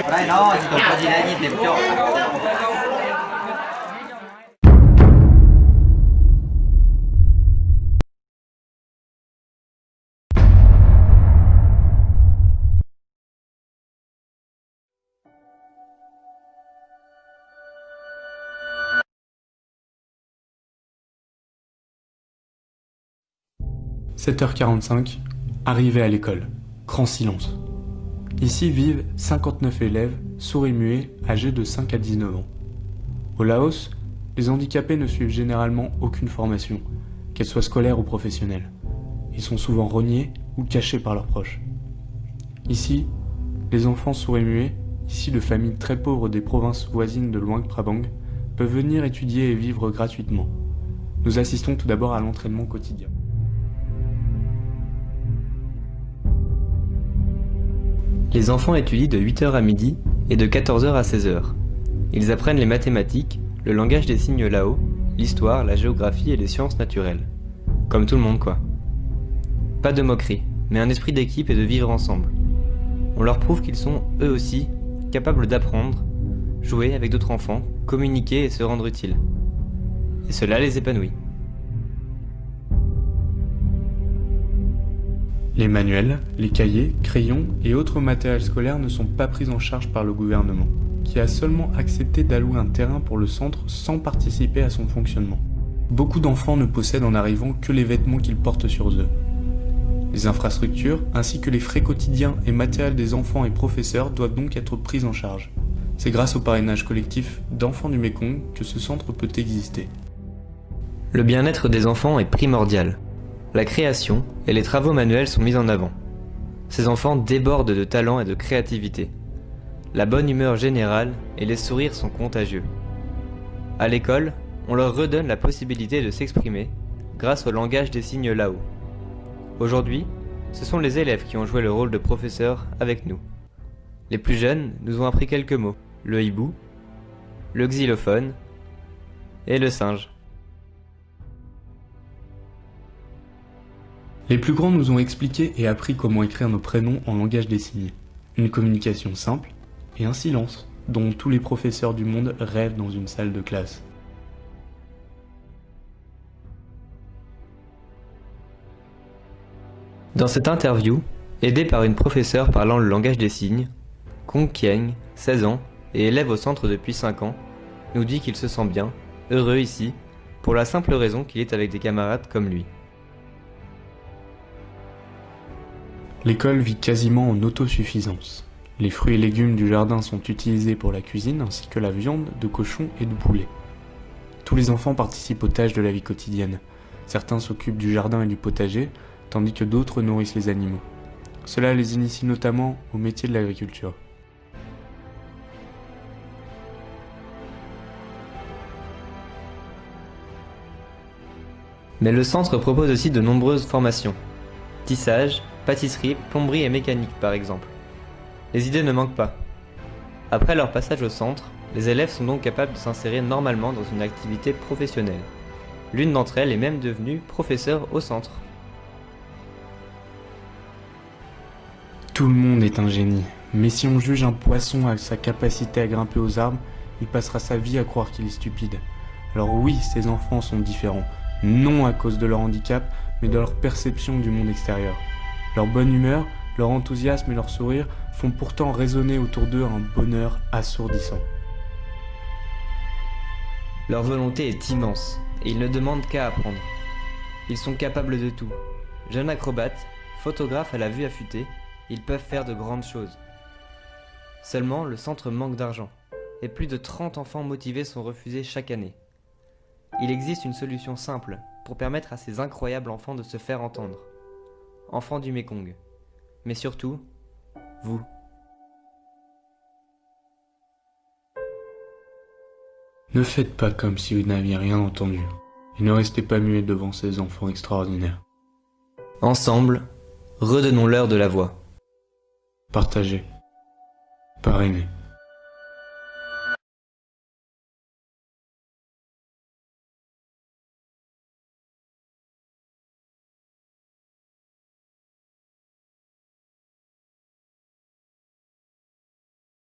Dai no, ci do un po' di legni e tempio. 7h45, arrivée à l'école. Grand silence. Ici vivent 59 élèves, sourds et muets, âgés de 5 à 19 ans. Au Laos, les handicapés ne suivent généralement aucune formation, qu'elle soit scolaire ou professionnelle. Ils sont souvent rognés ou cachés par leurs proches. Ici, les enfants sourds et muets, issus de familles très pauvres des provinces voisines de Luang Prabang, peuvent venir étudier et vivre gratuitement. Nous assistons tout d'abord à l'entraînement quotidien. Les enfants étudient de 8h à midi et de 14h à 16h. Ils apprennent les mathématiques, le langage des signes lao, l'histoire, la géographie et les sciences naturelles. Comme tout le monde quoi. Pas de moquerie, mais un esprit d'équipe et de vivre ensemble. On leur prouve qu'ils sont, eux aussi, capables d'apprendre, jouer avec d'autres enfants, communiquer et se rendre utiles. Et cela les épanouit. Les manuels, les cahiers, crayons et autres matériels scolaires ne sont pas pris en charge par le gouvernement, qui a seulement accepté d'allouer un terrain pour le centre sans participer à son fonctionnement. Beaucoup d'enfants ne possèdent en arrivant que les vêtements qu'ils portent sur eux. Les infrastructures, ainsi que les frais quotidiens et matériels des enfants et professeurs doivent donc être pris en charge. C'est grâce au parrainage collectif d'enfants du Mékong que ce centre peut exister. Le bien-être des enfants est primordial. La création et les travaux manuels sont mis en avant. Ces enfants débordent de talent et de créativité. La bonne humeur générale et les sourires sont contagieux. À l'école, on leur redonne la possibilité de s'exprimer grâce au langage des signes lao. Aujourd'hui, ce sont les élèves qui ont joué le rôle de professeurs avec nous. Les plus jeunes nous ont appris quelques mots, le hibou, le xylophone et le singe. Les plus grands nous ont expliqué et appris comment écrire nos prénoms en langage des signes. Une communication simple et un silence dont tous les professeurs du monde rêvent dans une salle de classe. Dans cette interview, aidé par une professeure parlant le langage des signes, Kong Kieng, 16 ans et élève au centre depuis 5 ans, nous dit qu'il se sent bien, heureux ici, pour la simple raison qu'il est avec des camarades comme lui. L'école vit quasiment en autosuffisance. Les fruits et légumes du jardin sont utilisés pour la cuisine ainsi que la viande de cochon et de poulet. Tous les enfants participent aux tâches de la vie quotidienne. Certains s'occupent du jardin et du potager, tandis que d'autres nourrissent les animaux. Cela les initie notamment au métier de l'agriculture. Mais le centre propose aussi de nombreuses formations. Tissage, pâtisserie, plomberie et mécanique par exemple. Les idées ne manquent pas. Après leur passage au centre, les élèves sont donc capables de s'insérer normalement dans une activité professionnelle. L'une d'entre elles est même devenue professeure au centre. Tout le monde est un génie, mais si on juge un poisson à sa capacité à grimper aux arbres, il passera sa vie à croire qu'il est stupide. Alors oui, ces enfants sont différents, non à cause de leur handicap, mais de leur perception du monde extérieur. Leur bonne humeur, leur enthousiasme et leur sourire font pourtant résonner autour d'eux un bonheur assourdissant. Leur volonté est immense, et ils ne demandent qu'à apprendre. Ils sont capables de tout. Jeunes acrobates, photographes à la vue affûtée, ils peuvent faire de grandes choses. Seulement, le centre manque d'argent, et plus de 30 enfants motivés sont refusés chaque année. Il existe une solution simple pour permettre à ces incroyables enfants de se faire entendre. Enfants du Mékong. Mais surtout, vous. Ne faites pas comme si vous n'aviez rien entendu, et ne restez pas muets devant ces enfants extraordinaires. Ensemble, redonnons-leur de la voix. Partagez. Parrainez.